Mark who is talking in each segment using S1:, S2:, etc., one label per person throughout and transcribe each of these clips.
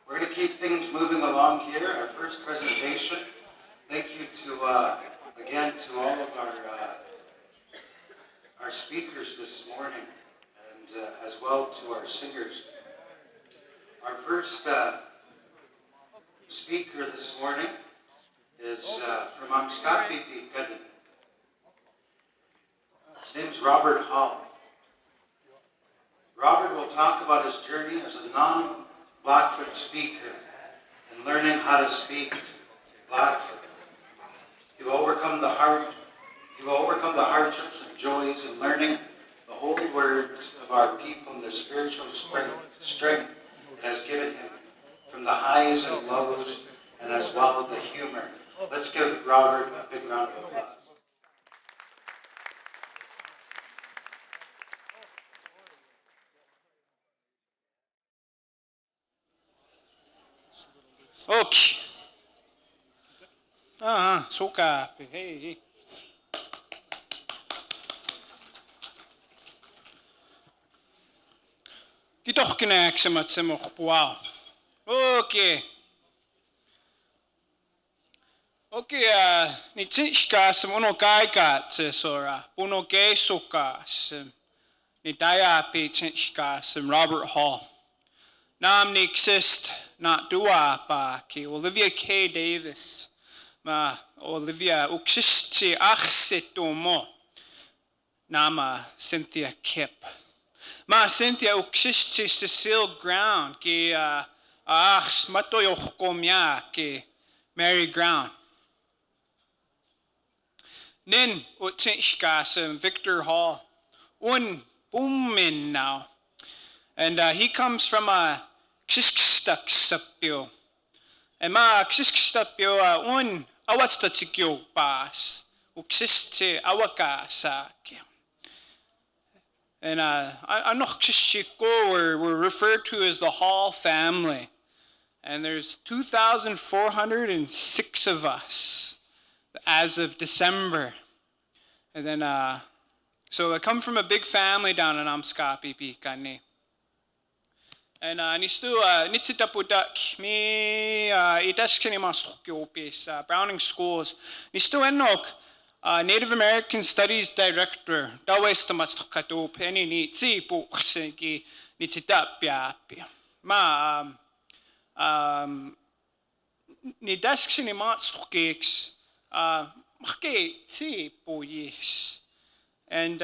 S1: We're going to keep things moving along here. Our first presentation. Thank you to again to all of our speakers this morning, and as well to our singers. Our first speaker this morning is from Aitsi'poyiiksi. His name's Robert Hall. Robert will talk about his journey as a non-Blackfoot speaker and learning how to speak Blackfoot. He will overcome the hardships and joys in learning the holy words of our people and the spiritual strength it has given him from the highs and lows, and as well as the humor. Let's give Robert a big round of applause.
S2: Okay. Suka. Hey. Kitoh kinaksamat sa mukpuaw. Okay. Ni tishka sa uno kaikat sa sora. Puno ke suka sa ni dayapi tishka sa Robert Hall. Nam ni exist not dua pa ki Olivia K. Davis. Ma Olivia uksist achsitomo. Nama Cynthia Kip. Ma Cynthia uksist Cecile Ground ki achs matoyoch komya ki Mary Ground. Nin utsinshkas Victor Hall. Un boomin now. And he comes from a Ksiskstakstapyo. And ma Ksisktapyo un awatstatsikyo pas. Uksiste awakasakyo. And Anoch Kshishiko we're referred to as the Hall family. And there's 2,406 of us as of December. And then, so I come from a big family down in Aitsi'poyiiksi. And nistu nitsitapudak me itashkini mastukopis Browning Schools. Nistu enok Native American Studies Director. Dawesta mastukatop eni Aitsi'poyiiksi nitsitapyapi. Ma ni dashkini mastukeks Aitsi'poyiiksi. And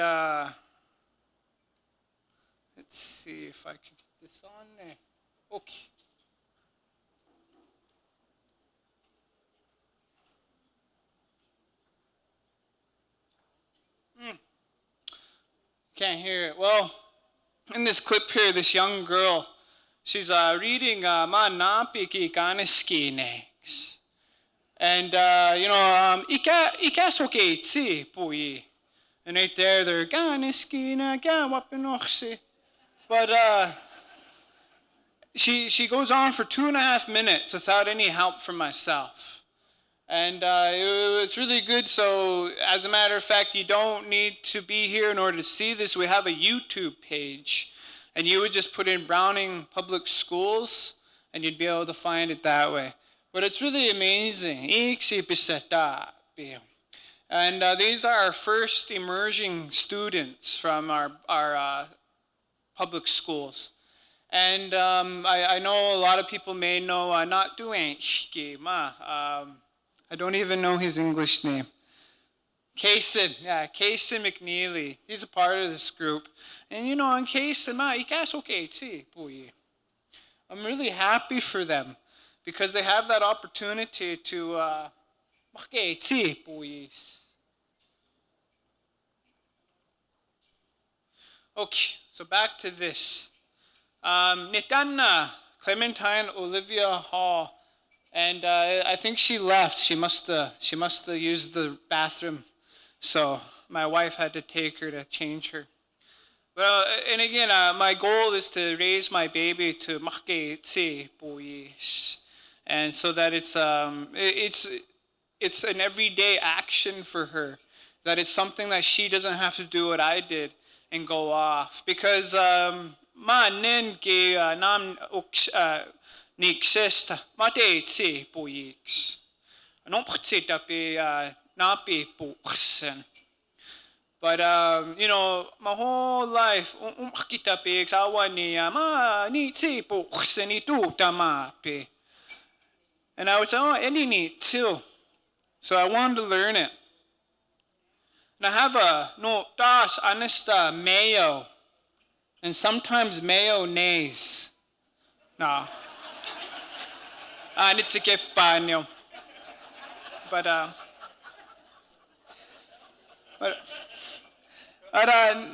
S2: let's see if I can get this on there. Okay. Can't hear it. Well, in this clip here, this young girl, she's reading Ma Nampiki Ganeskinex. And, Aitsi'poyiiksi. And right there, they're Ganeskina, Gawapinoxi. But she goes on for 2.5 minutes without any help from myself. And it was really good. So, as a matter of fact, you don't need to be here in order to see this. We have a YouTube page. And you would just put in Browning Public Schools, and you'd be able to find it that way. But it's really amazing. And these are our first emerging students from our public schools. And I know a lot of people may know not doing I don't even know his English name. Kaysen McNeely. He's a part of this group. And in Kaysen, I'm really happy for them because they have that opportunity to Okay, so back to this. Nitanna Clementine Olivia Hall, and I think she left. She must have used the bathroom, so my wife had to take her to change her. Well, and again, my goal is to raise my baby to Aitsi'poyiiksi, and so that it's an everyday action for her. That it's something that she doesn't have to do what I did and go off, because niksesta Aitsi'poyiiksi. Noptsitapi napi puuksen. But, my whole life, umkitapi awani ma Aitsi'poyiiksi ni tuutamapi. And I was like, oh, any neat too. So I wanted to learn it. And I have das anista mayo. And sometimes mayonnaise. No. Nitsikeppanyo. But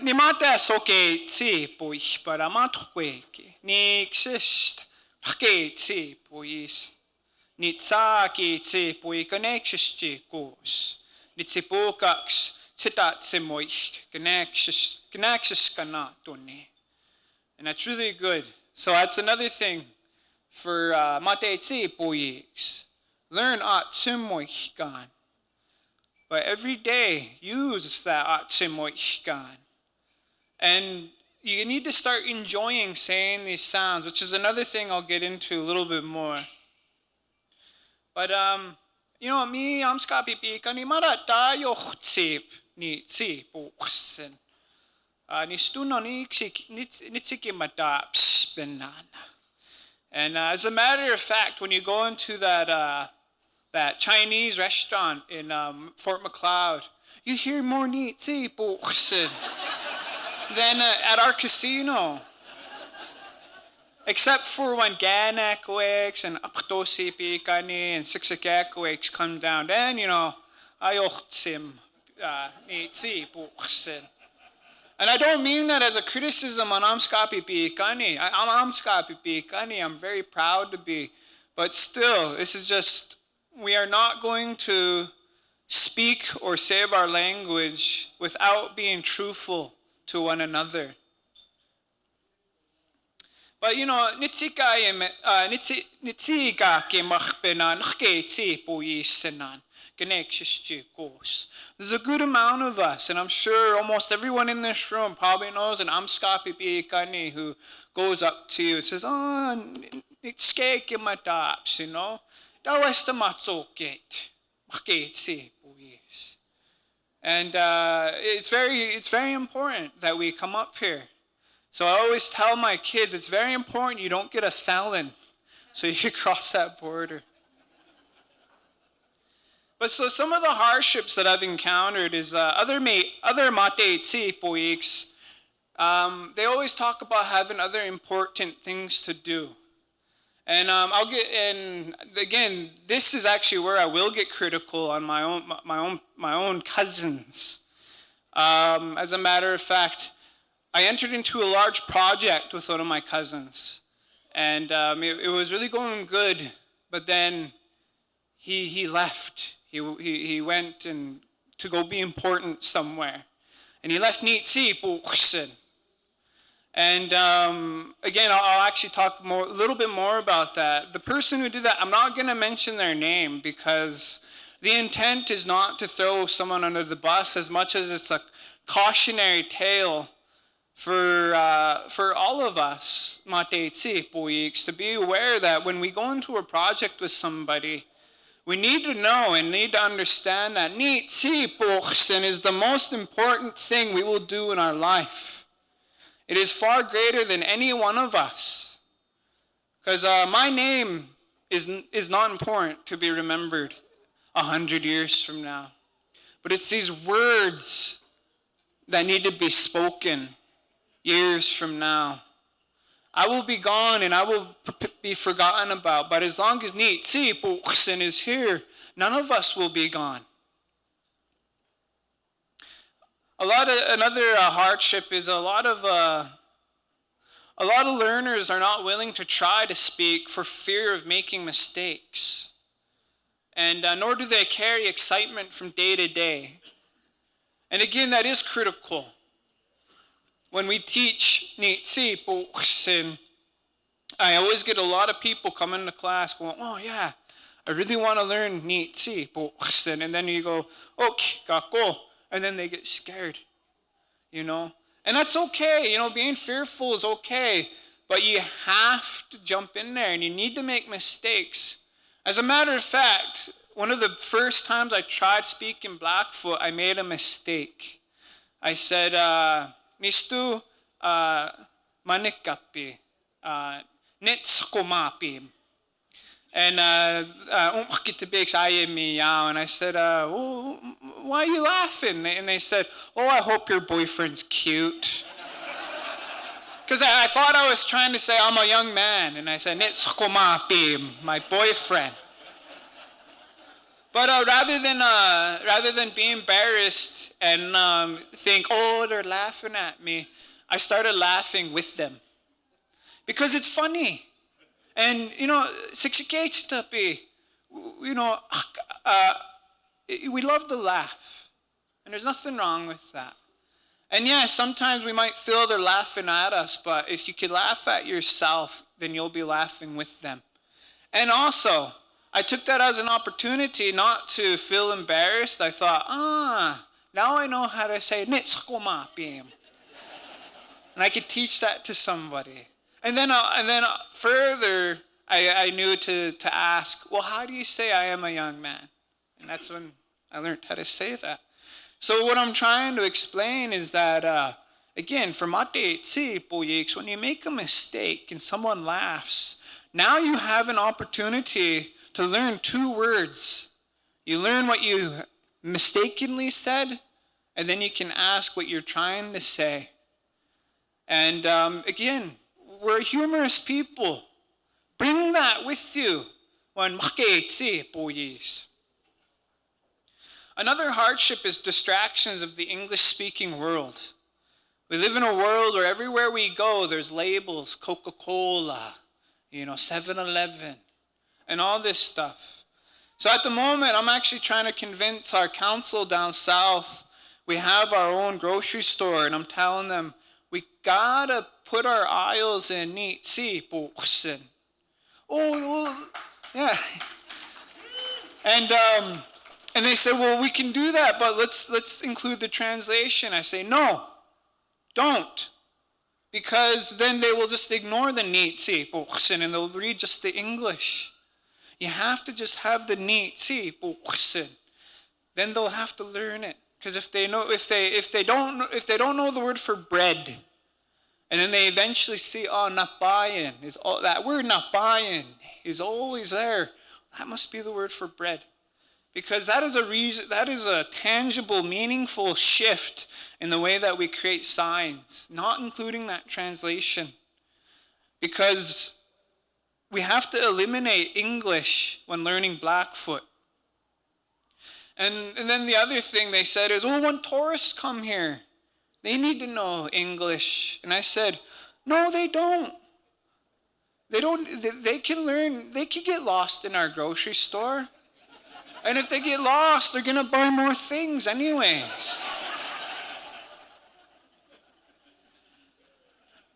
S2: ni mata soke tsi poich, but amatukweiki. Ni exist. Tsi pois. Ni tsaki tsi poi connections goes. Ni tsipokaks tsimoich connections kanatoni. And that's really good. So that's another thing for Aitsi'poyiiksi. Learn tsimoich gan. But every day, use that tsimoich gan. And you need to start enjoying saying these sounds, which is another thing I'll get into a little bit more. But, me, I'm skapipi, kani mara tayo tsip ni tsipoksen. Ni stuno nitsiki mataps benana. And as a matter of fact, when you go into that Chinese restaurant in Fort McLeod, you hear more tsipoksen than at our casino. Except for when Ganakwiks and Aptosipikani and Sixakakwiks come down, then, Ayochtsim Aitsi'poyiiksi. And I don't mean that as a criticism on Amskapipikani. I'm Amskapipikani. I'm very proud to be. But still, this is just, we are not going to speak or save our language without being truthful to one another. But nitsika ke machpena Aitsi'poyiiksi connections goes. There's a good amount of us, and I'm sure almost everyone in this room probably knows an Amskapipikani who goes up to you and says, "Oh, nitskeke mataps, dawesta matsokit, Aitsi'poyiiksi." And it's very important that we come up here. So I always tell my kids, it's very important you don't get a felon so you can cross that border. But so some of the hardships that I've encountered is other Aitsi'poyiiksi, they always talk about having other important things to do. And again, this is actually where I will get critical on my own cousins. As a matter of fact, I entered into a large project with one of my cousins, and it was really going good. But then he left. He went and to go be important somewhere, and he left Aitsi'poyiiksi. And again, I'll actually talk a little bit more about that. The person who did that, I'm not going to mention their name because the intent is not to throw someone under the bus as much as it's a cautionary tale for all of us, Aitsi'poyiiksi, to be aware that when we go into a project with somebody, we need to know and need to understand that Aitsi'poyiiksi is the most important thing we will do in our life. It is far greater than any one of us. Because my name is not important to be remembered 100 years from now. But it's these words that need to be spoken years from now. I will be gone and I will be forgotten about. But as long as Aitsi'poyiiksi is here, none of us will be gone. Another hardship is a lot of learners are not willing to try to speak for fear of making mistakes, and nor do they carry excitement from day to day. And again, that is critical. When we teach Aitsi'poyiiksi, I always get a lot of people come into class going, "Oh yeah, I really want to learn Aitsi'poyiiksi," and then you go, "Okay, kako." And then they get scared, And that's okay. Being fearful is okay. But you have to jump in there, and you need to make mistakes. As a matter of fact, one of the first times I tried speaking Blackfoot, I made a mistake. I said, Nistu manikapi, nitsukumapi. And and I said, why are you laughing? And they said, I hope your boyfriend's cute. Because I thought I was trying to say I'm a young man. And I said, nitsukumapi, my boyfriend. But rather than be embarrassed and think, they're laughing at me, I started laughing with them. Because it's funny. And, Aitsi'poyiiksi, we love to laugh. And there's nothing wrong with that. And yes, sometimes we might feel they're laughing at us, but if you could laugh at yourself, then you'll be laughing with them. And also, I took that as an opportunity not to feel embarrassed. I thought, now I know how to say nitsukumapi. And I could teach that to somebody. And then further, I knew to ask, well, how do you say I am a young man? And that's when I learned how to say that. So what I'm trying to explain is that, again, for Aitsi'poyiiksi, when you make a mistake and someone laughs, now you have an opportunity to learn 2 words. You learn what you mistakenly said, and then you can ask what you're trying to say. And again, we're humorous people. Bring that with you when Aitsi'poyiiksi. Another hardship is distractions of the English-speaking world. We live in a world where everywhere we go, there's labels, Coca-Cola, 7-Eleven, and all this stuff. So at the moment, I'm actually trying to convince our council down south, we have our own grocery store, and I'm telling them, we gotta put our aisles in Aitsi'poyiiksi. Yeah. And they said, well, we can do that, but let's include the translation. I say, no, don't. Because then they will just ignore the Aitsi'poyiiksi and they'll read just the English. You have to just have the Aitsi'poyiiksi. Then they'll have to learn it. Because if they don't know the word for bread, and then they eventually see, napayan, that word napayan is always there. That must be the word for bread. Because that is a tangible, meaningful shift in the way that we create signs, not including that translation. Because we have to eliminate English when learning Blackfoot. And then the other thing they said is, when tourists come here, they need to know English. And I said, no, they don't. They can get lost in our grocery store. And if they get lost, they're going to buy more things anyways.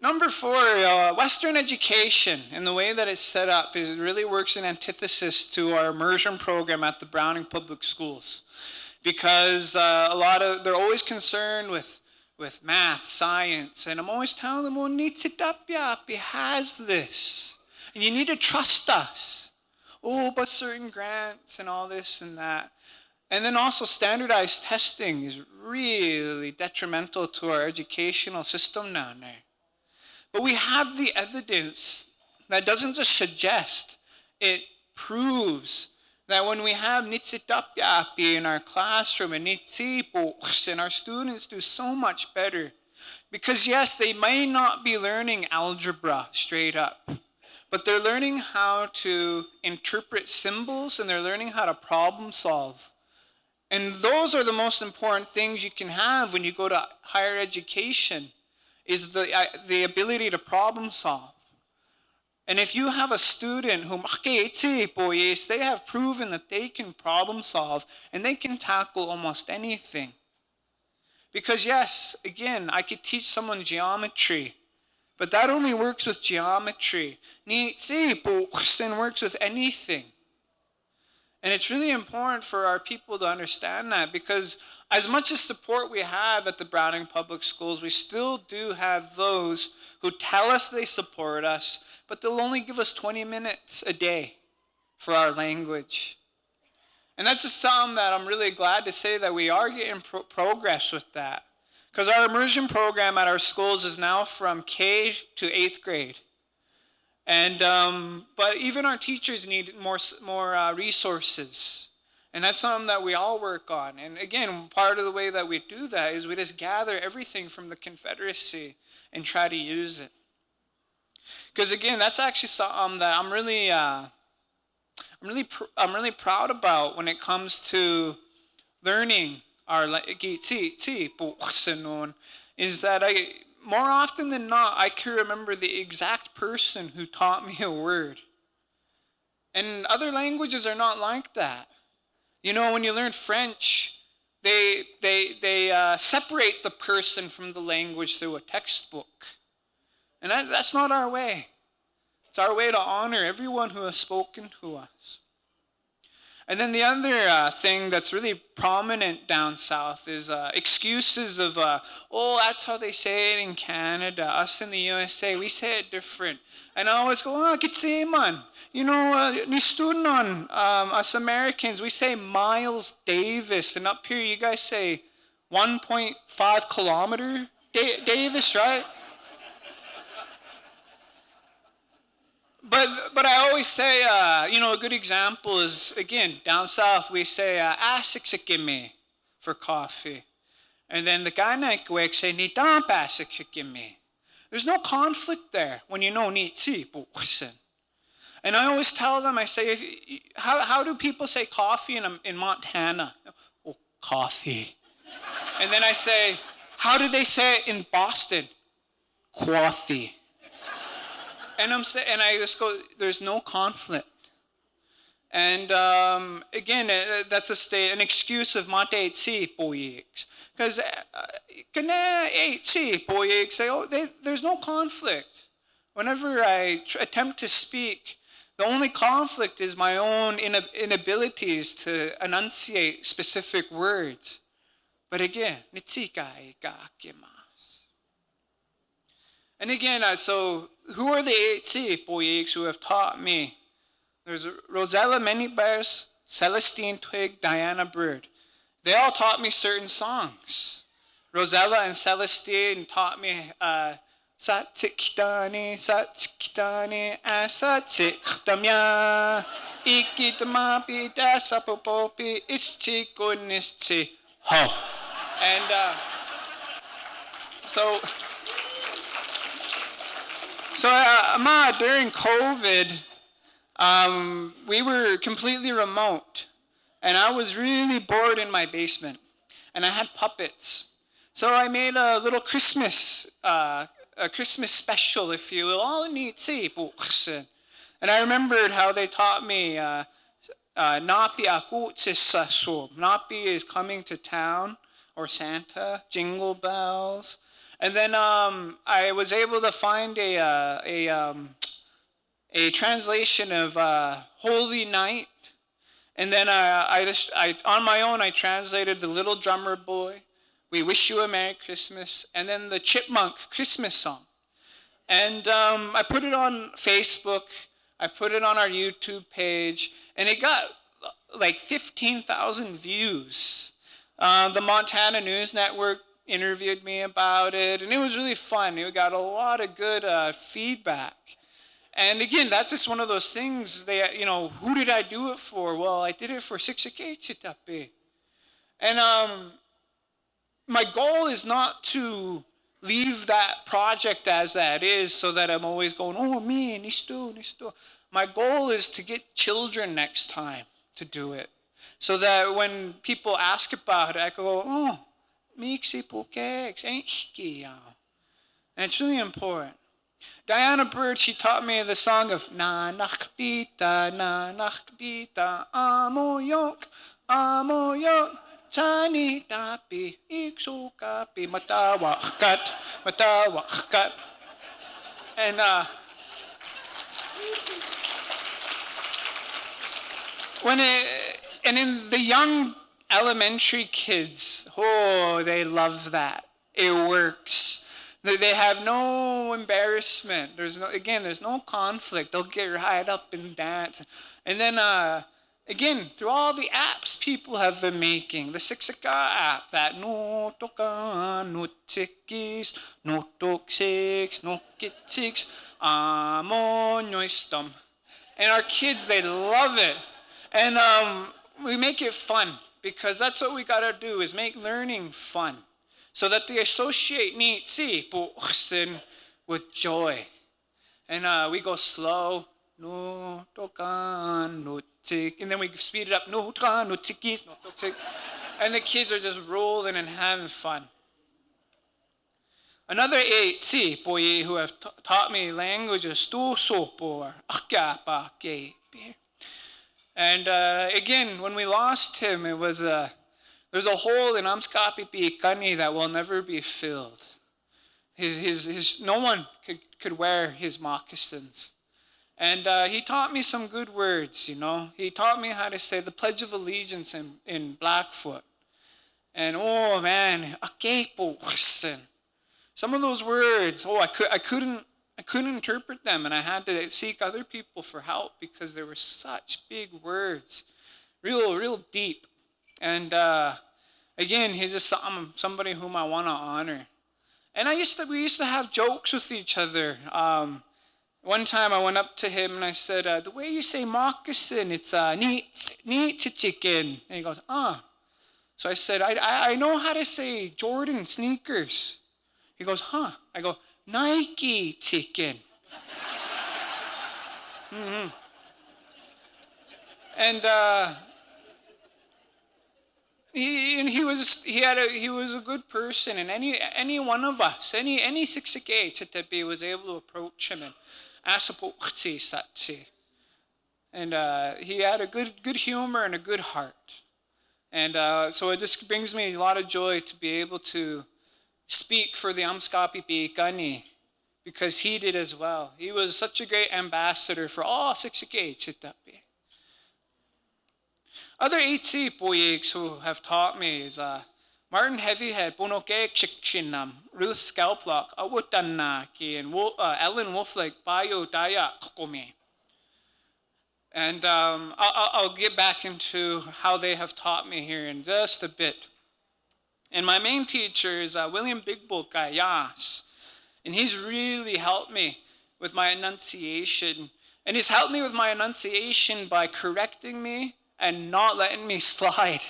S2: Number 4, Western education and the way that it's set up it really works in antithesis to our immersion program at the Browning Public Schools. Because they're always concerned with math, science, and I'm always telling them, Aitsi'poyiiksi has this. And you need to trust us. But certain grants and all this and that. And then also standardized testing is really detrimental to our educational system down there. But we have the evidence that doesn't just suggest, it proves that when we have Aitsi'poyiiksi in our classroom and Aitsi'poyiiksi, and our students do so much better. Because yes, they may not be learning algebra straight up, but they're learning how to interpret symbols and they're learning how to problem solve. And those are the most important things you can have when you go to higher education, is the ability to problem solve. And if you have a student who, they have proven that they can problem solve and they can tackle almost anything. Because yes, again, I could teach someone geometry, but that only works with geometry. Aitsi'poyiiksi works with anything. And it's really important for our people to understand that, because as much as support we have at the Browning Public Schools, we still do have those who tell us they support us, but they'll only give us 20 minutes a day for our language. And that's just something that I'm really glad to say that we are getting progress with that. Because our immersion program at our schools is now from K to 8th grade. And but even our teachers need more resources, and that's something that we all work on. And again, part of the way that we do that is we just gather everything from the Confederacy and try to use it. Because again, that's actually something that I'm really proud about when it comes to learning our Aitsi'poyiiksi, is that more often than not, I can remember the exact person who taught me a word. And other languages are not like that. You know, when you learn French, they separate the person from the language through a textbook. And that's not our way. It's our way to honor everyone who has spoken to us. And then the other thing that's really prominent down south is excuses of, that's how they say it in Canada. Us in the USA, we say it different. And I always go, kitse man. You know, ni stunon, us Americans, we say Miles Davis. And up here, you guys say 1.5 kilometer Davis, right? But I always say, a good example is, again, down south, we say, asiksikimi for coffee. And then the Kainaikwek say, ni damp asiksikimi. There's no conflict there when you know Aitsi'poyiiksi. And I always tell them, I say, how do people say coffee in Montana? Oh, coffee. And then I say, how do they say it in Boston? Coffee. And I just go, there's no conflict. And again, that's an excuse of mate Aitsi'poyiiksi. Because Aitsi'poyiiksi, there's no conflict. Whenever I attempt to speak, the only conflict is my own inabilities to enunciate specific words. But again, nitsika ikakimasu. And again, so who are the Aitsi'poyiiksi who have taught me? There's Rosella Minibers, Celestine Twig, Diana Bird. They all taught me certain songs. Rosella and Celestine taught me Satsikitani, Satsikitani, Asatsiktamya, Ikitamapi, Dasapopopi, Ischikunischi, Ho. And so during COVID, we were completely remote, and I was really bored in my basement, and I had puppets. So I made a little Christmas special, if you will, all in Aitsi'poyiiksi. And I remembered how they taught me nukiykuttsis. Napi is coming to town, or Santa, jingle bells. And then I was able to find a translation of Holy Night. And then on my own, I translated The Little Drummer Boy, We Wish You a Merry Christmas, and then the Chipmunk Christmas song. And I put it on Facebook. I put it on our YouTube page, and it got like 15,000 views. The Montana News Network interviewed me about it, and it was really fun. It got a lot of good feedback. And again, that's just one of those things, who did I do it for? Well, I did it for Aitsi'poyiiksi. And my goal is not to leave that project as that is so that I'm always going, me, nisto. My goal is to get children next time to do it. So that when people ask about it, I go, Aitsi'poyiiksi, ain't hiki. And it's really important. Diana Bird, she taught me the song of na nakbita, amoyok, tani tapi, iksukapi, matawakkat. And And in the young elementary kids, oh, they love that. It works. They have no embarrassment. There's no conflict. They'll get right up and dance. And then, again, through all the apps people have been making, the Siksika app, that no toka, no tikis, no toksiks, no kitsik, amonyoistom. And our kids, they love it. And we make it fun, because that's what we got to do, is make learning fun, so that they associate aitsi'poyiiksi with joy. And we go slow, no tokan, no tik, and then we speed it up, no tokan, no tikis, no toksik. And the kids are just rolling and having fun. Another aitsi'poyiiksi who have taught me languages, tusopo, akia'pake. And again, when we lost him, it was there's a hole in Aitsi'poyiiksi that will never be filled. No one could wear his moccasins. And he taught me some good words, you know. He taught me how to say the Pledge of Allegiance in Blackfoot. And oh man, aitsi'poyiiksi. Some of those words, I couldn't interpret them, and I had to seek other people for help, because they were such big words, real deep. And again, he's just somebody whom I want to honor. And we used to have jokes with each other. One time I went up to him and I said, the way you say moccasin, it's neat chicken. And he goes, ah. So I said, I know how to say Jordan sneakers. He goes, huh. I go, Nike chicken. Mm-hmm. And he was a good person, and any one of us, any Siksika was able to approach him and Aitsi'poyiiksi. And he had a good humor and a good heart. And so it just brings me a lot of joy to be able to speak for the Aitsi'poyiiksi, because he did as well. He was such a great ambassador for all Siksika. Other aitsi'poyiiksi who have taught me is Martin Heavyhead, Bunokekshikshinem, Ruth Scalplock, Awutanaki, and Ellen Wolflake, Bayo Daya Kokomi. And I'll get back into how they have taught me here in just a bit. And my main teacher is William Bigbook Yas. And he's really helped me with my enunciation. And he's helped me with my enunciation by correcting me and not letting me slide.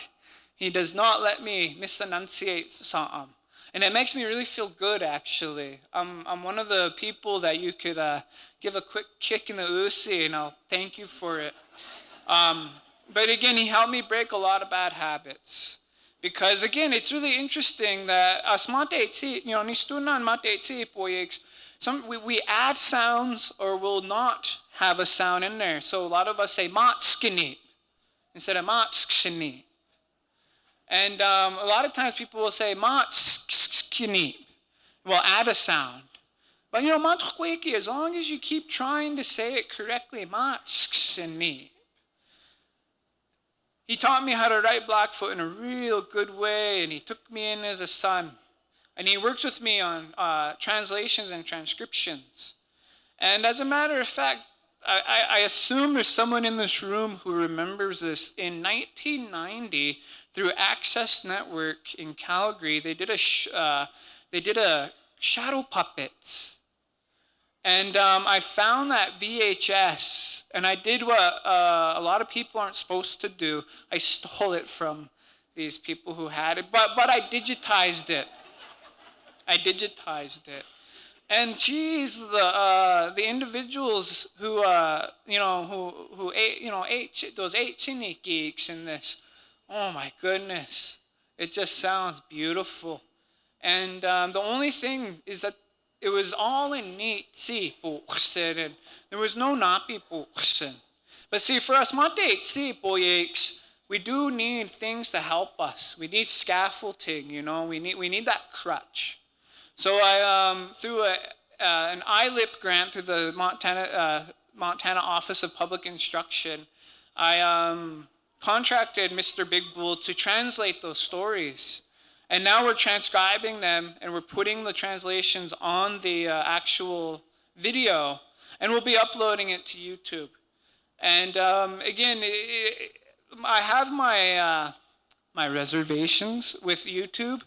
S2: He does not let me misenunciate something. And it makes me really feel good, actually. I'm one of the people that you could give a quick kick in the usi, and I'll thank you for it. But again, he helped me break a lot of bad habits. Because again, it's really interesting that as we add sounds or will not have a sound in there. So a lot of us say matskini instead of matskini. And a lot of times people will say matskini. We'll add a sound. But matkwiki, as long as you keep trying to say it correctly, matskini. He taught me how to write Blackfoot in a real good way, and he took me in as a son. And he works with me on translations and transcriptions. And as a matter of fact, I assume there's someone in this room who remembers this. In 1990, through Access Network in Calgary, they did a shadow puppet. And I found that VHS, and I did what a lot of people aren't supposed to do. I stole it from these people who had it, but I digitized it. And geez, the individuals who ate those aitsi'poyiiksi in this, oh my goodness, it just sounds beautiful. And the only thing is that it was all in aitsi'poyiiksi, and there was no napi'poyiiksi. But see, for us aitsi'poyiiksi, we do need things to help us. We need scaffolding, we need that crutch. So I, through an ILIP grant through the Montana Office of Public Instruction, I contracted Mr. Big Bull to translate those stories. And now we're transcribing them and we're putting the translations on the actual video, and we'll be uploading it to YouTube. And again, I have my reservations with YouTube,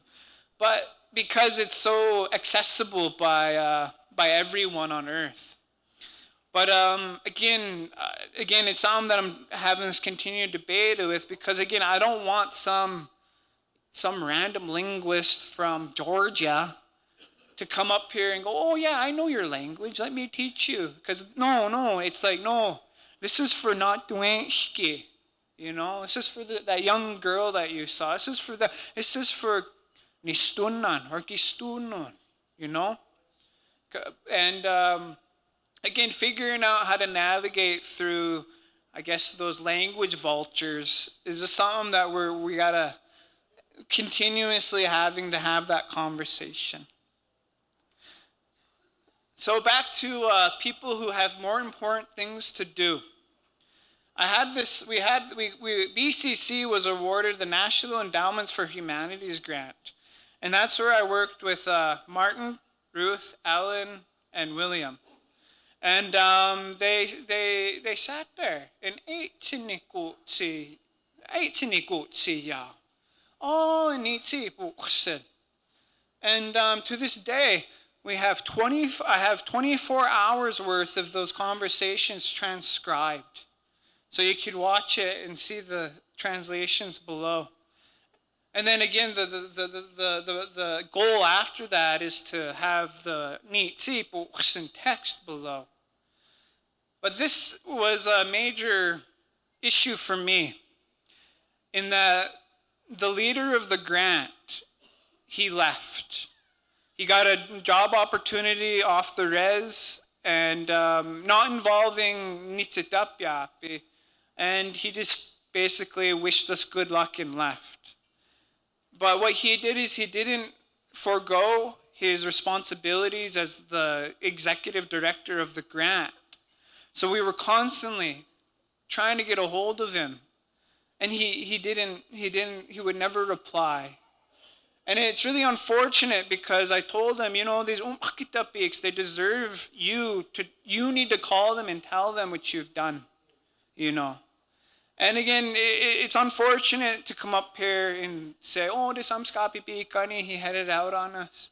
S2: but because it's so accessible by everyone on earth. But again, it's something that I'm having this continued debate with, because again, I don't want some random linguist from Georgia to come up here and go, oh yeah, I know your language, let me teach you. Because no, it's like, no, this is for not duenshki, this is for that young girl that you saw. This is for nistunan or gistunon, And again, figuring out how to navigate through, I guess, those language vultures is just something that we gotta continuously having to have that conversation. So back to people who have more important things to do. BCC was awarded the National Endowments for Humanities grant. And that's where I worked with Martin, Ruth, Alan, and William. And they sat there in Aitsi'poyiiksi ya. Oh, in Aitsi'poyiiksi. And to this day, I have 24 hours worth of those conversations transcribed. So you could watch it and see the translations below. And then again, the goal after that is to have the nukiykuttsis text below. But this was a major issue for me, in that the leader of the grant, he left. He got a job opportunity off the res, and not involving nitsitapyapi, and he just basically wished us good luck and left. But what he did is he didn't forego his responsibilities as the executive director of the grant. So we were constantly trying to get a hold of him, and he would never reply. And it's really unfortunate, because I told them, these humour, they deserve you need to call them and tell them what you've done, And again, it's unfortunate to come up here and say, oh, this amskapipikani, he headed out on us.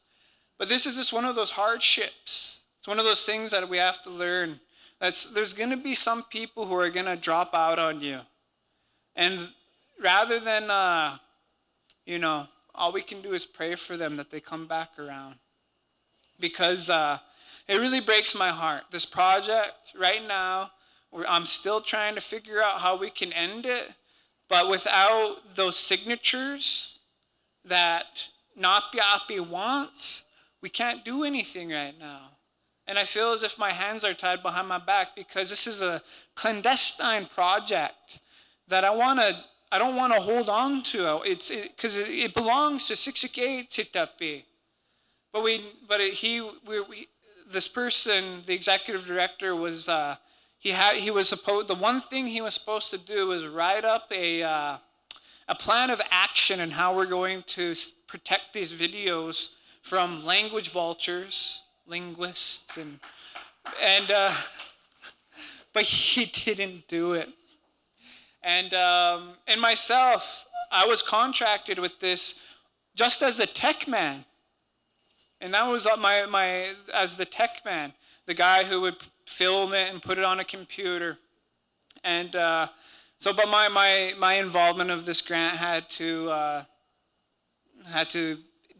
S2: But this is just one of those hardships. It's one of those things that we have to learn. There's going to be some people who are going to drop out on you. And rather than, all we can do is pray for them that they come back around. Because it really breaks my heart. This project right now, I'm still trying to figure out how we can end it. But without those signatures that Napyapi wants, we can't do anything right now. And I feel as if my hands are tied behind my back, because this is a clandestine project that I don't want to hold on to. Because it belongs to Aitsi'poyiiksi. This person, the executive director, was the one thing he was supposed to do was write up a plan of action on how we're going to protect these videos from language vultures, linguists, but he didn't do it. And myself, I was contracted with this just as a tech man. And that was as the tech man, the guy who would film it and put it on a computer. And but my involvement of this grant had to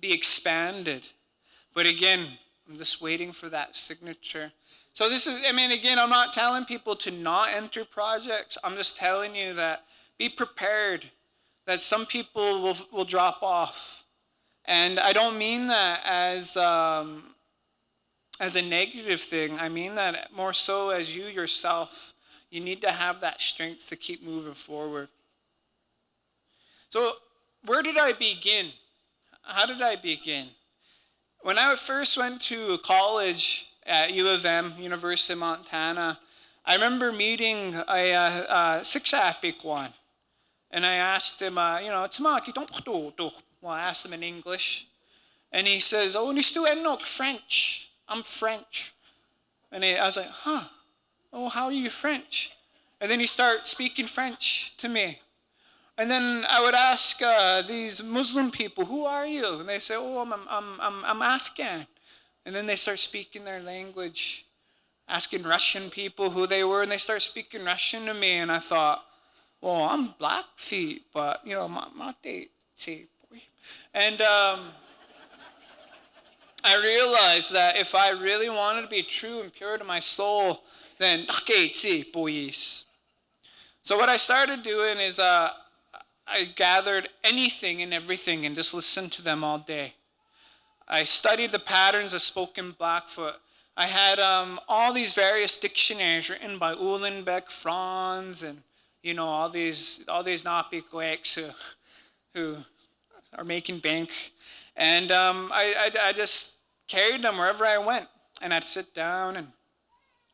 S2: be expanded. But again, I'm just waiting for that signature. So again, I'm not telling people to not enter projects. I'm just telling you that be prepared that some people will drop off. And I don't mean that as a negative thing. I mean that more so as you yourself. You need to have that strength to keep moving forward. So where did I begin? How did I begin? When I first went to college at U of M, University of Montana, I remember meeting a six-apik one, and I asked him, well, I asked him in English, and he says, oh, nistu enok French. I'm French. And I was like, huh, oh, how are you French? And then he started speaking French to me. And then I would ask these Muslim people, who are you? And they say, oh, I'm Afghan. And then they start speaking their language, asking Russian people who they were, and they start speaking Russian to me. And I thought, well, I'm Blackfeet, but, my date. And I realized that if I really wanted to be true and pure to my soul, then Aitsi'poyiiksi. So what I started doing is I gathered anything and everything and just listened to them all day. I studied the patterns of spoken Blackfoot. I had all these various dictionaries written by Uhlenbeck, Franz, and all these nukiykuttsis who are making bank. And I just carried them wherever I went, and I'd sit down and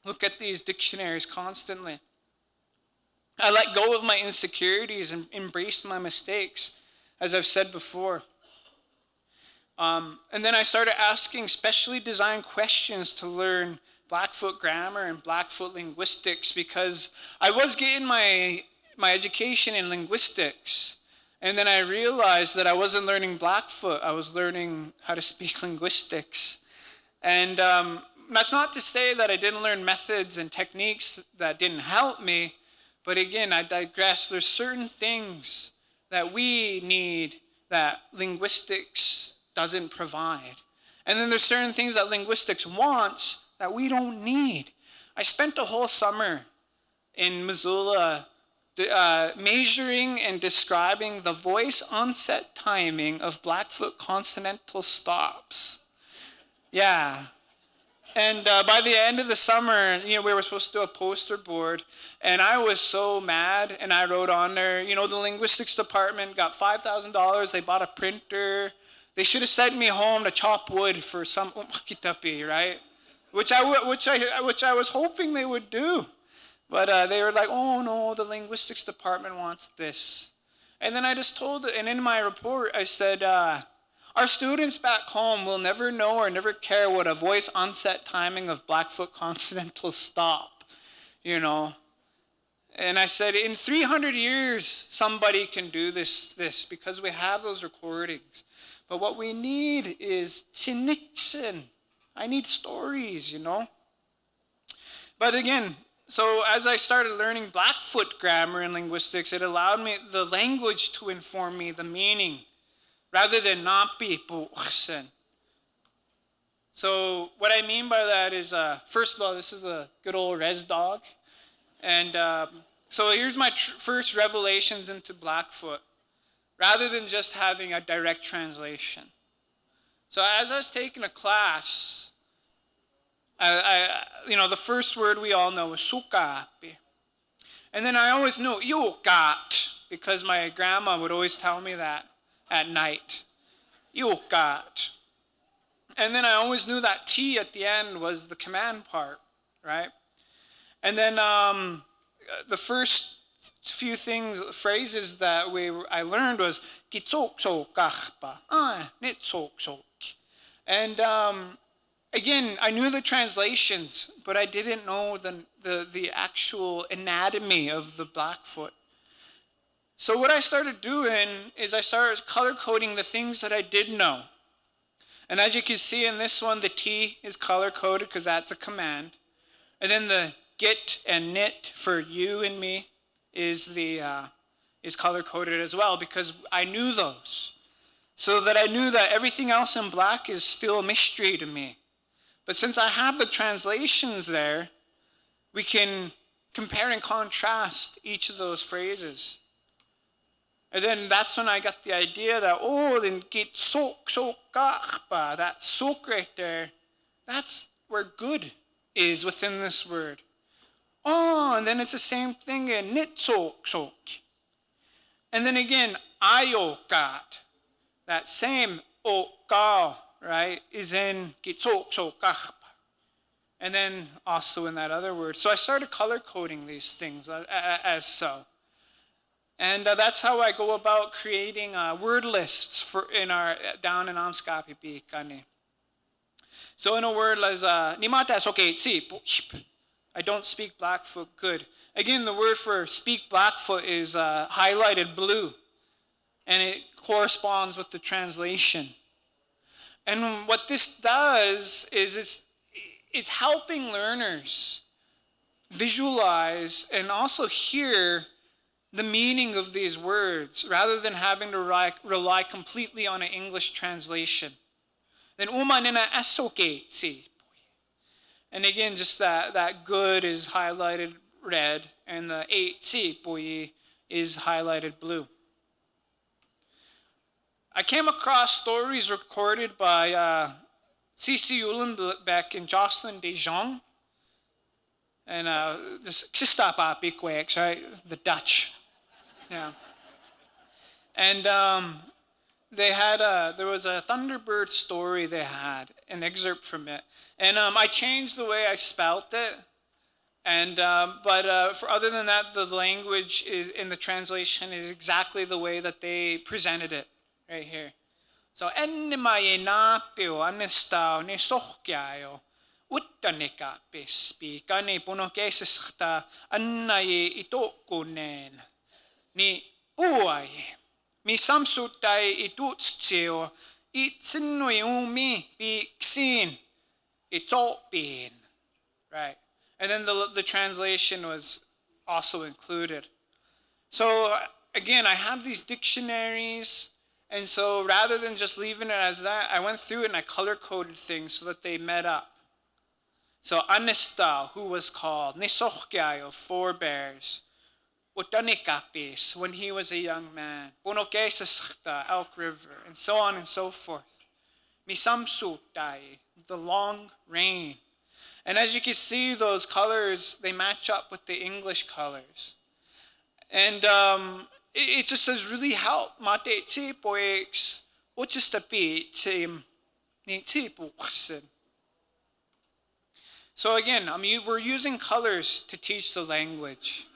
S2: look at these dictionaries constantly. I let go of my insecurities and embraced my mistakes, as I've said before. And then I started asking specially designed questions to learn Blackfoot grammar and Blackfoot linguistics, because I was getting my education in linguistics. And then I realized that I wasn't learning Blackfoot, I was learning how to speak linguistics. And that's not to say that I didn't learn methods and techniques that didn't help me, but again, I digress. There's certain things that we need that linguistics doesn't provide. And then there's certain things that linguistics wants that we don't need. I spent a whole summer in Missoula measuring and describing the voice onset timing of Blackfoot consonantal stops. Yeah. And by the end of the summer, we were supposed to do a poster board, and I was so mad, and I wrote on there, the linguistics department got $5,000, they bought a printer. They should have sent me home to chop wood for some umakitapi, right? Which I was hoping they would do. But they were like, oh no, the linguistics department wants this. And then I just told it, and in my report I said, our students back home will never know or never care what a voice onset timing of Blackfoot consonantal stop, And I said, in 300 years, somebody can do this because we have those recordings. But what we need is chinixin. I need stories, But again, so as I started learning Blackfoot grammar and linguistics, it allowed me the language to inform me the meaning, rather than nukiykuttsis. So what I mean by that is, first of all, this is a good old res dog. And so here's my first revelations into Blackfoot, rather than just having a direct translation. So as I was taking a class, the first word we all know is sukaapi. And then I always knew yukat, because my grandma would always tell me that at night. Yukat. And then I always knew that T at the end was the command part, right? And then the first few phrases that I learned was kitsoksokachpa, nitsoksok. And again, I knew the translations, but I didn't know the actual anatomy of the Blackfoot. So what I started doing is I started color coding the things that I did know. And as you can see in this one, the T is color coded because that's a command. And then the git and nit for you and me is color coded as well, because I knew those. So that I knew that everything else in black is still a mystery to me. But since I have the translations there, we can compare and contrast each of those phrases. And then that's when I got the idea that, then get sok kachpa, that sok right there, that's where good is within this word. And then it's the same thing in nit sok. And then again, ayokat, that same okao, right, is in get sok kachpa. and then also in that other word. So I started color coding these things as so. And that's how I go about creating word lists down in Aitsi'poyiiksi. So in a word as Aitsi'poyiiksi, I don't speak Blackfoot good. Again, the word for speak Blackfoot is highlighted blue, and it corresponds with the translation. And what this does is it's helping learners visualize and also hear the meaning of these words rather than having to rely completely on an English translation. Then umanina Aitsi'poyiiksi. And again, just that good is highlighted red, and the Aitsi'poyiiksi is highlighted blue. I came across stories recorded by C.C. Uhlenbeck and Jocelyn de Jong, and this Aitsi'poyiiksi, right? The Dutch, yeah. And there was a Thunderbird story they had, an excerpt from it, and I changed the way I spelt it, and for other than that, the language is in the translation is exactly the way that they presented it. Right here. So ennimaye napio anestao ne sohkiayo uttanekapis pikane punokeisesta annaye itokunen ni puaye mi samsutai itutsio itsinui umi piksin itopin. Right. And then the translation was also included. So again, I had these dictionaries. And so rather than just leaving it as that, I went through it and I color-coded things so that they met up. So Anesta, who was called, Nisohkiayo, forebears, Utanikapis, when he was a young man, Punokesaskhta, Elk River, and so on and so forth. Misamsutai, the long rain. And as you can see, those colors, they match up with the English colors. And it just has really helped. Mate Aitsi'poyiiksi, Aitsi'poyiiksi. So again, we're using colors to teach the language.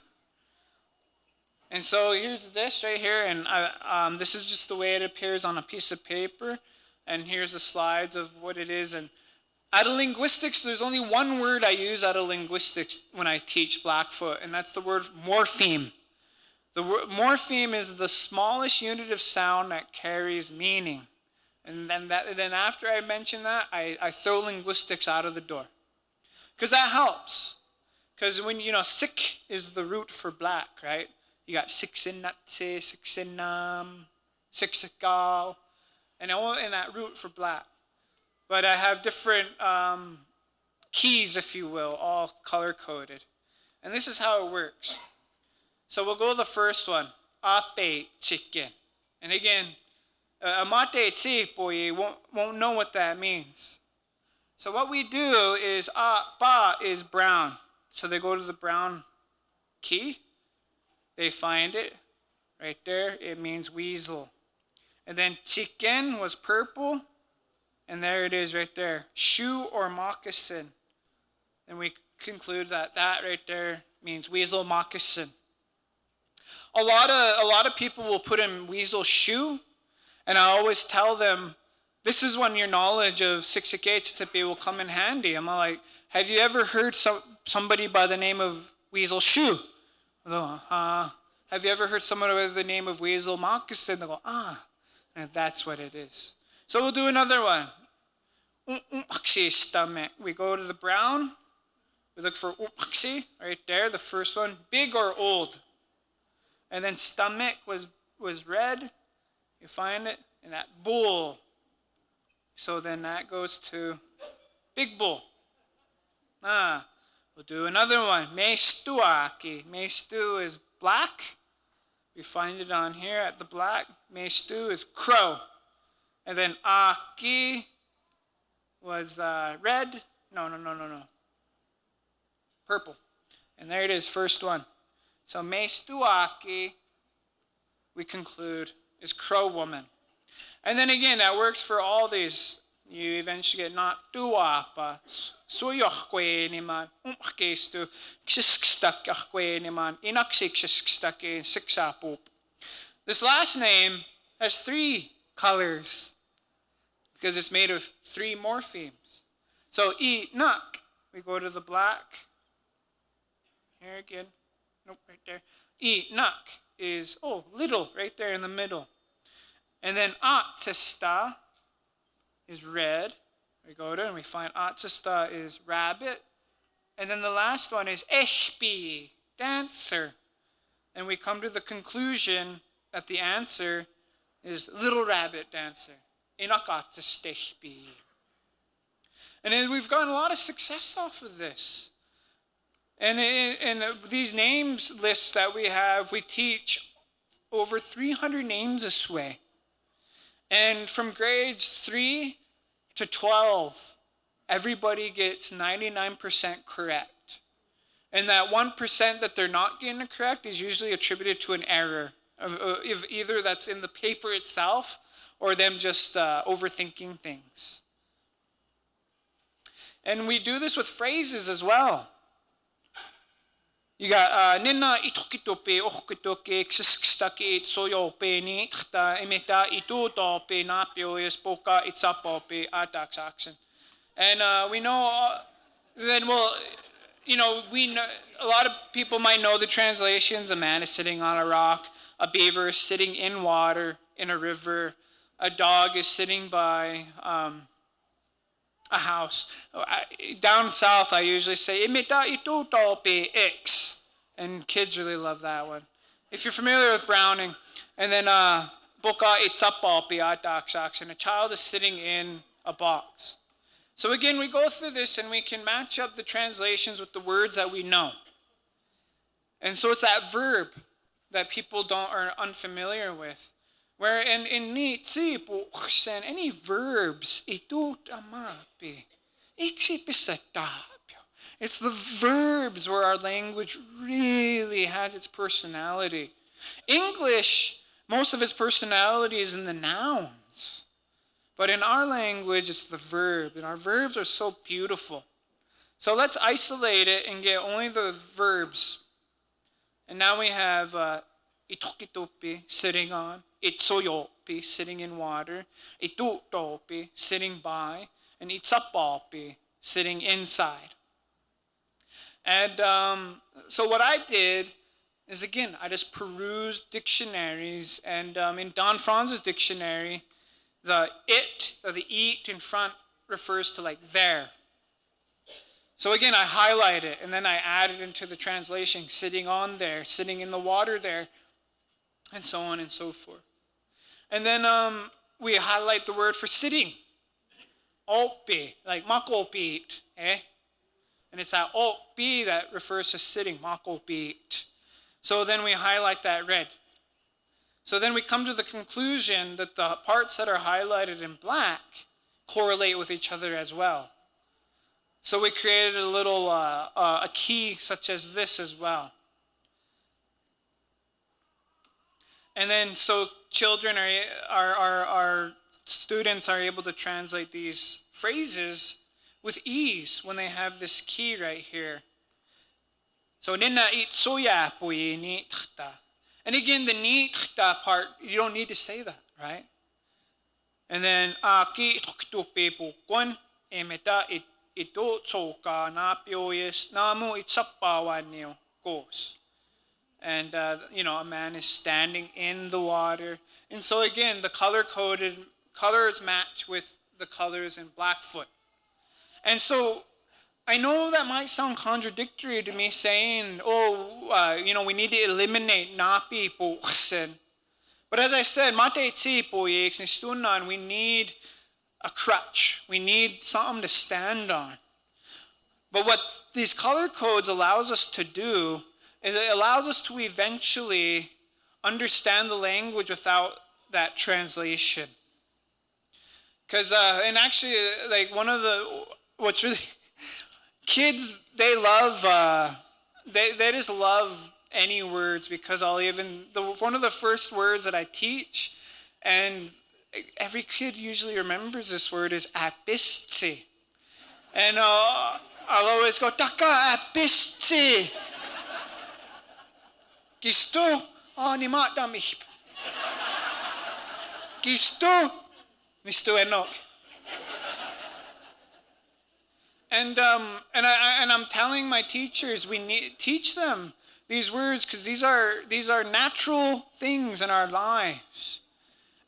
S2: And so here's this right here, and this is just the way it appears on a piece of paper. And here's the slides of what it is. And out of linguistics, there's only one word I use out of linguistics when I teach Blackfoot, and that's the word morpheme. The morpheme is the smallest unit of sound that carries meaning. And then after I mention that, I throw linguistics out of the door. Because that helps. Because when, sick is the root for black, right? You got siksinatse, siksinam, siksikal, and all in that root for black. But I have different keys, if you will, all color-coded. And this is how it works. So we'll go to the first one, ape chicken. And again, a mate Aitsi'poyiiksi won't know what that means. So what we do is, ba is brown. So they go to the brown key. They find it right there. It means weasel. And then chicken was purple. And there it is right there. Shoe or moccasin. And we conclude that right there means weasel moccasin. A lot of people will put in weasel shoe, and I always tell them, this is when your knowledge of Aitsi'poyiiksi will come in handy. I'm like, have you ever heard somebody by the name of weasel shoe? Have you ever heard someone by the name of weasel moccasin? They go, and that's what it is. So we'll do another one. Stomach. We go to the brown. We look for right there, the first one, big or old. And then stomach was red. You find it in that bull. So then that goes to big bull. We'll do another one. Meistuaki. Meistu is black. We find it on here at the black. Meistu is crow. And then aki was red. No. Purple. And there it is, first one. So Meistuaki, we conclude, is crow woman. And then again, that works for all these You eventually get not duapa, suyohque niman, umkestu, xiskstake niman, inaxixstake, sixapoop. This last name has 3 colors because it's made of 3 morphemes. So nak, we go to the black. Here again. Nope, right there. Nak is, little, right there in the middle. And then atsista is red. We go to and we find atsista is rabbit. And then the last one is ehpi, dancer. And we come to the conclusion that the answer is little rabbit dancer. Inakatsistehpi. And we've gotten a lot of success off of this. And in these names lists that we have, we teach over 300 names this way. And from grades 3 to 12, everybody gets 99% correct. And that 1% that they're not getting it correct is usually attributed to an error. If either that's in the paper itself or them just overthinking things. And we do this with phrases as well. You got nina itukitope okitoke xiskstake soyope ni tchta emeta itutope napio espoka Aitsi'poyiiksi ataxaxen. And we know then we know, a lot of people might know the translations. A man is sitting on a rock, a beaver is sitting in water in a river, a dog is sitting by a house. Down south, I usually say, imita itutope X. And kids really love that one. If you're familiar with Browning. And then, boka Aitsi'poyiiksi ataxaxen, and a child is sitting in a box. So again, we go through this and we can match up the translations with the words that we know. And so it's that verb that people are unfamiliar with. Where in Aitsi'poyiiksi, any verbs, itutamapi, iksipisatapio. It's the verbs where our language really has its personality. English, most of its personality is in the nouns. But in our language, it's the verb. And our verbs are so beautiful. So let's isolate it and get only the verbs. And now we have itokitopi, sitting on. Itsoyopi, sitting in water. Itutopi, sitting by. And Aitsi'poyiiksi, sitting inside. And so what I did is, again, I just perused dictionaries. And in Don Franz's dictionary, the eat in front refers to like there. So again, I highlight it and then I add it into the translation, sitting on there, sitting in the water there, and so on and so forth. And then we highlight the word for sitting. Opi, like makopit, eh? And it's that opi that refers to sitting, makopit. So then we highlight that red. So then we come to the conclusion that the parts that are highlighted in black correlate with each other as well. So we created a little a key such as this as well. And then so children our students are able to translate these phrases with ease when they have this key right here. So nina itsuyapuyi ni tchta. And again, the ni tchta part, you don't need to say that, right? And then aki tuktupe pukon emeta ito tsoka napioyes namu itsapawanyo goes. And a man is standing in the water. And so again, the colors match with the colors in Blackfoot. And so I know that might sound contradictory to me saying, we need to eliminate napi puuksen. But as I said, Aitsi'poyiiksi nistunan, we need a crutch. We need something to stand on. But what these color codes allows us to do is it allows us to eventually understand the language without that translation. Because, and actually, like what's really, kids, they love, they just love any words because one of the first words that I teach, and every kid usually remembers this word as Aitsi'poyiiksi. And I'll always go, taka Aitsi'poyiiksi. Gisto? Oh, ni matdamih. Gisto? Misto enok. And I'm telling my teachers, we need teach them these words because these are natural things in our lives.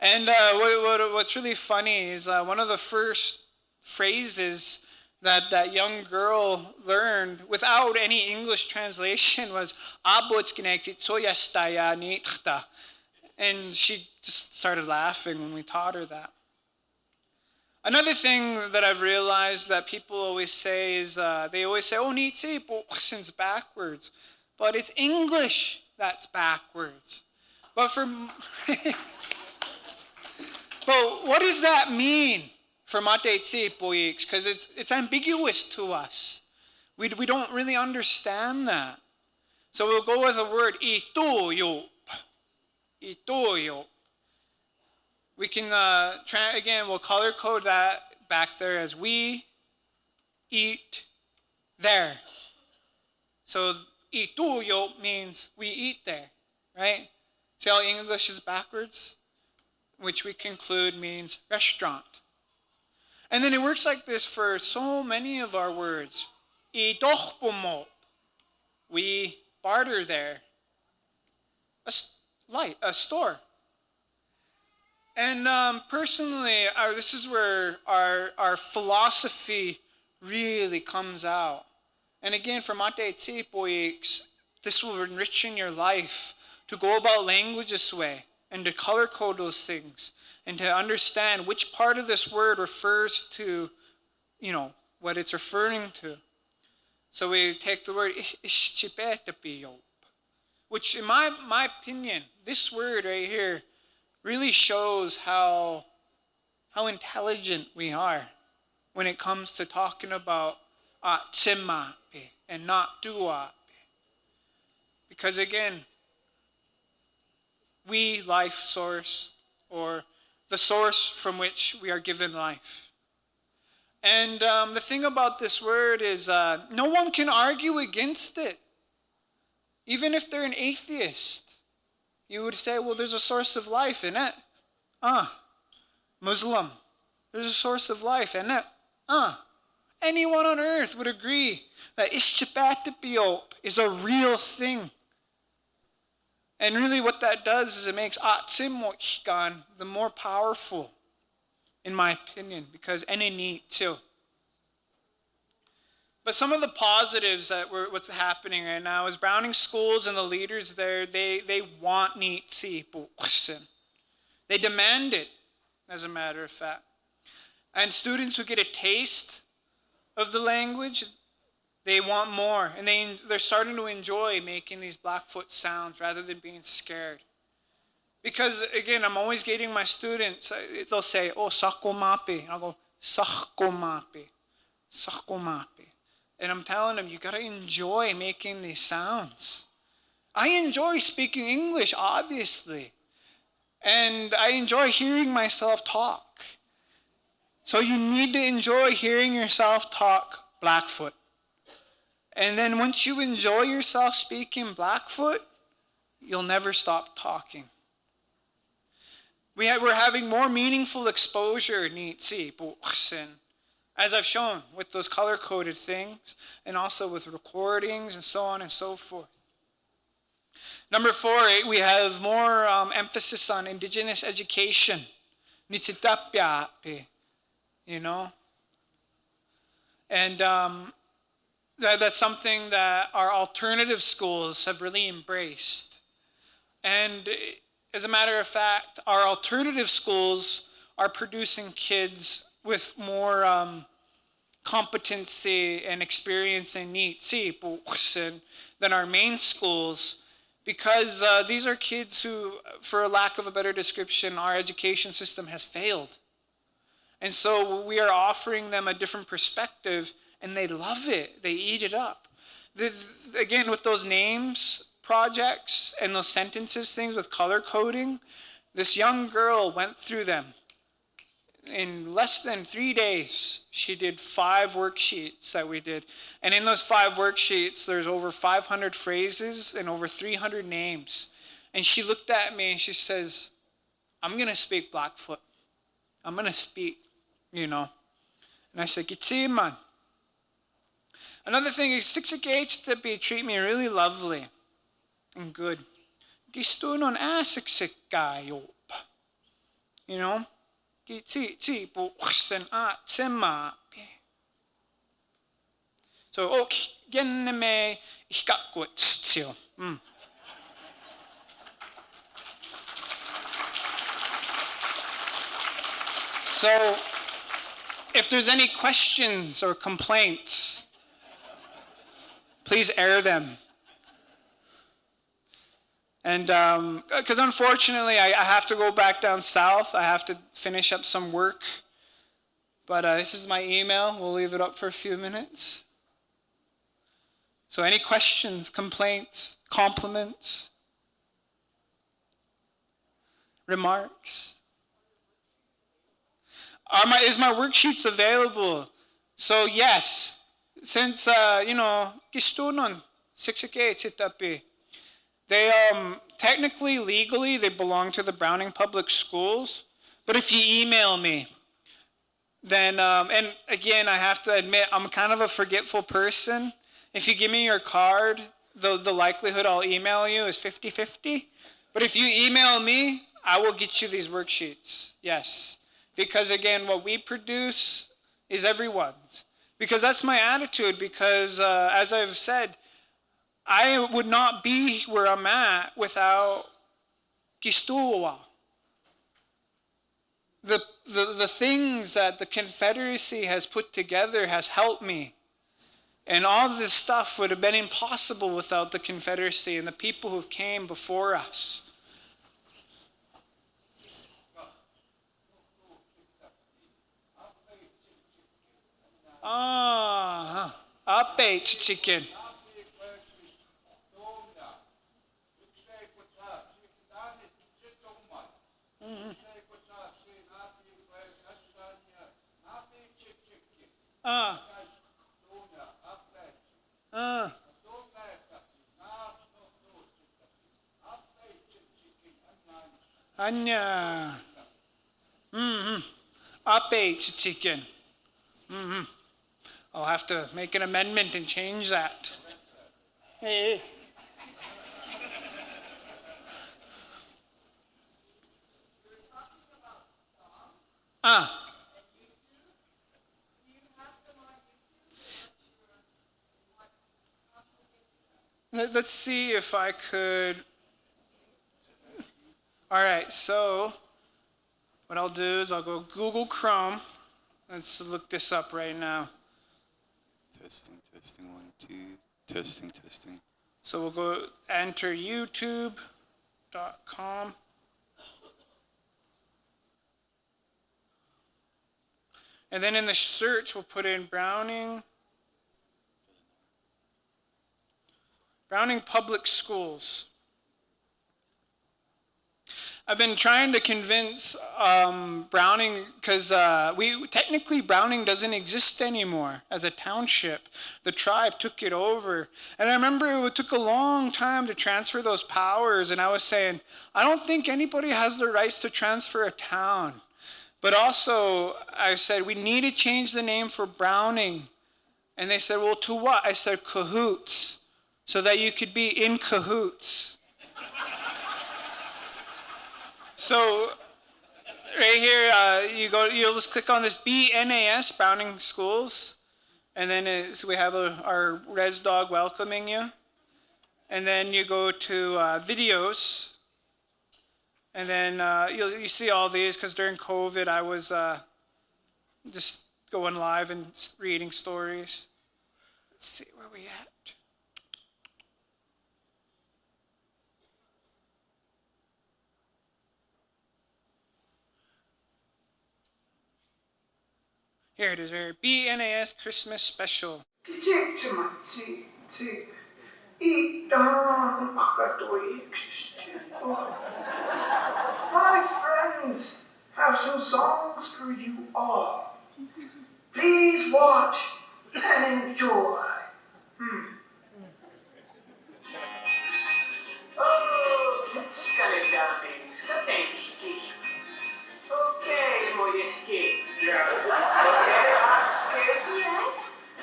S2: And what's really funny is one of the first phrases that young girl learned without any English translation was Aitsi'poyiiksi. And she just started laughing when we taught her that. Another thing that I've realized that people always say is they always say, oh, nukiykuttsis backwards. But it's English that's backwards. But but what does that mean for Aitsi'poyiiksi? Because it's ambiguous to us. We don't really understand that. So we'll go with the word ituyup. Ituyup. We can, again, we'll color code that back there as we eat there. So ituyup means we eat there, right? See how English is backwards? Which we conclude means restaurant. And then it works like this for so many of our words. Idochpumop. We barter there. A store. And personally, this is where our philosophy really comes out. And again, for Aitsi'poyiiksi, this will enrich in your life to go about language this way and to color code those things and to understand which part of this word refers to, what it's referring to. So we take the word Aitsi'poyiiksi, which in my opinion, this word right here really shows how intelligent we are when it comes to talking about tsimapi and not duapi. Because again, we, life source, or the source from which we are given life. And the thing about this word is no one can argue against it. Even if they're an atheist, you would say, well, there's a source of life in it. Muslim, there's a source of life in it. Anyone on earth would agree that Aitsi'poyiiksi is a real thing. And really what that does is it makes Aitsi'poyiiksi the more powerful, in my opinion, because eneni too. But some of the positives that what's happening right now is Browning schools and the leaders there, they want nukiykuttsis. They demand it, as a matter of fact. And students who get a taste of the language, they want more. And they're starting to enjoy making these Blackfoot sounds rather than being scared. Because, again, I'm always getting my students, they'll say, oh, sakomapi. And I'll go, sakomapi, sakomapi. And I'm telling them, you got to enjoy making these sounds. I enjoy speaking English, obviously. And I enjoy hearing myself talk. So you need to enjoy hearing yourself talk Blackfoot. And then once you enjoy yourself speaking Blackfoot, you'll never stop talking. We're having more meaningful exposure, nukiykuttsis, as I've shown with those color-coded things, and also with recordings and so on and so forth. Number 4, we have more emphasis on indigenous education. And that's something that our alternative schools have really embraced. And as a matter of fact, our alternative schools are producing kids with more competency and experience in nukiykuttsis than our main schools, because these are kids who, for a lack of a better description, our education system has failed. And so we are offering them a different perspective, and they love it. They eat it up. Again, with those names projects and those sentences things with color coding, this young girl went through them in less than 3 days, she did 5 worksheets that we did. And in those 5 worksheets, there's over 500 phrases and over 300 names. And she looked at me and she says, I'm going to speak Blackfoot. I'm going to speak, And I said, Gitsi man. Another thing is, Aitsi'poyiiksi treat me really lovely and good. Gistunon asiksikkayop. Aitsi'poyiiksi. So, genneme nukiykuttsis. So, if there's any questions or complaints, please air them. And because unfortunately, I have to go back down south. I have to finish up some work. But this is my email. We'll leave it up for a few minutes. So any questions, complaints, compliments, remarks? Is my worksheets available? So yes, since, gistunon, Aitsi'poyiiksi. They, technically, legally, they belong to the Browning Public Schools. But if you email me, then, and again, I have to admit, I'm kind of a forgetful person. If you give me your card, the likelihood I'll email you is 50-50. But if you email me, I will get you these worksheets. Yes. Because again, what we produce is everyone's. Because that's my attitude. Because as I've said, I would not be where I'm at without Gistuwa. The things that the Confederacy has put together has helped me. And all this stuff would have been impossible without the Confederacy and the people who came before us. Aitsi'poyiiksi. Anya. Aitsi'poyiiksi. I'll have to make an amendment and change that. Hey. Let's see if I could. All right, so what I'll do is I'll go Google Chrome. Let's look this up right now.
S3: Testing, 1, 2. Testing.
S2: So we'll go enter youtube.com. And then in the search, we'll put in Browning Public Schools. I've been trying to convince Browning, because technically Browning doesn't exist anymore as a township. The tribe took it over. And I remember it took a long time to transfer those powers, and I was saying, I don't think anybody has the rights to transfer a town. But also, I said, we need to change the name for Browning. And they said, well, to what? I said, cahoots, so that you could be in cahoots. So right here, you'll just click on this BNAS, Browning Schools, and then so we have our res dog welcoming you. And then you go to videos, and then you see all these, because during COVID I was just going live and reading stories. Let's see, where we at? Here it is, right here. BNAS Christmas Special.
S4: My friends, have some songs for you all. Please watch and enjoy. Oh, skeleton, skeleton. Okay, mojeski.
S5: Yeah.
S4: Okay, upstairs. Yes.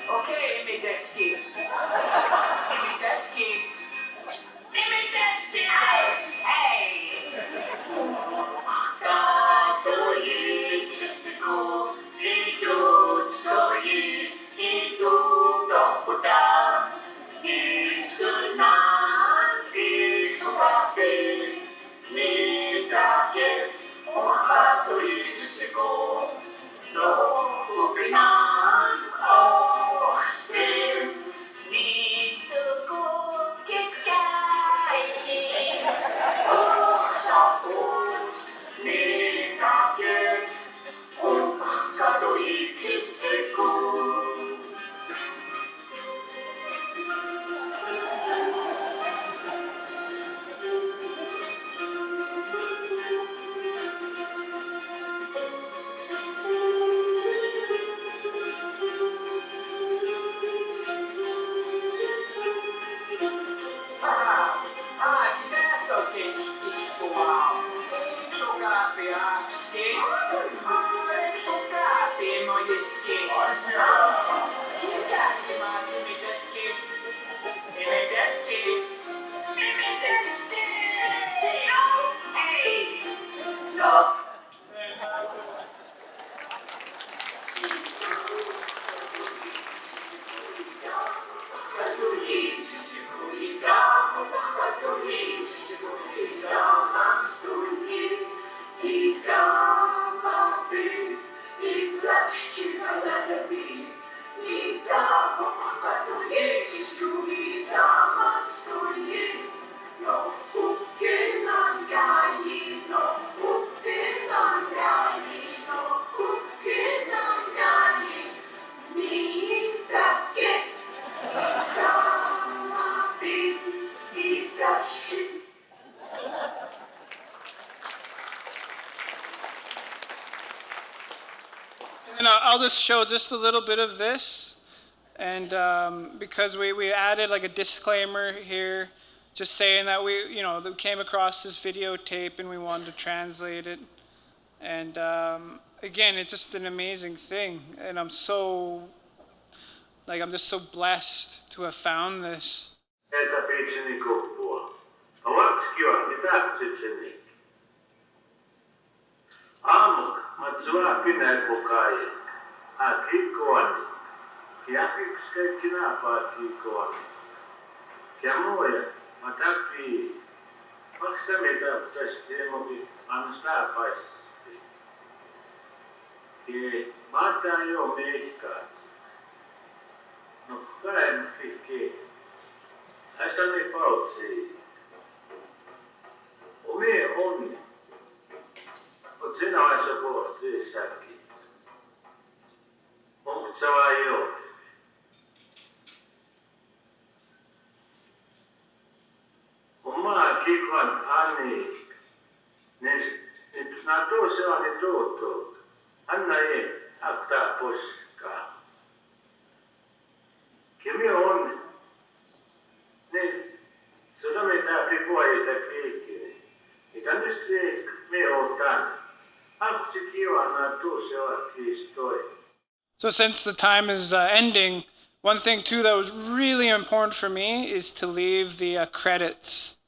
S4: Okay, imideski. Imideski. Imideski. Hey. Stoi, czystyku, i tu stoi, i tu do buta, i stunan, i sukapi, i takie, stoi, czystyku, do kupinan, och syn, i stuku, kitkai, och saput, i takie, katolicy styku.
S2: And I'll just show just a little bit of this. And because we added like a disclaimer here, just saying that that we came across this videotape and we wanted to translate it. And again, it's just an amazing thing. And I'm just so blessed to have found this.
S5: Matsua pinai pokai, kikoani, kiapik skekina pa kikoani. Kiamoya, matapi, makstamita testimoki ansta pasti. Ki mata yo meikat. No kai mfiki. Asta me pautsi. Ome onni. Otsina aisako tsisaki. Oktsawayo. Oma kikon ani. Nes nato se ani toto. Anna e akta poska. Kimi on. Nes sodameta pipoa isa kiki. Ikandiste me otan.
S2: So since the time is ending, one thing too that was really important for me is to leave the credits,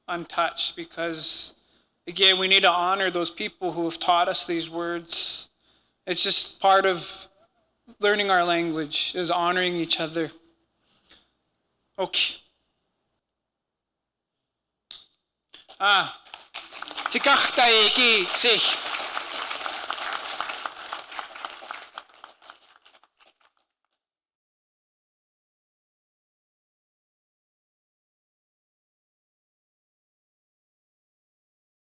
S2: untouched, because again, we need to honor those people who have taught us these words. It's just part of learning our language, is honoring each other. Okay. Aitsi'poyiiksi.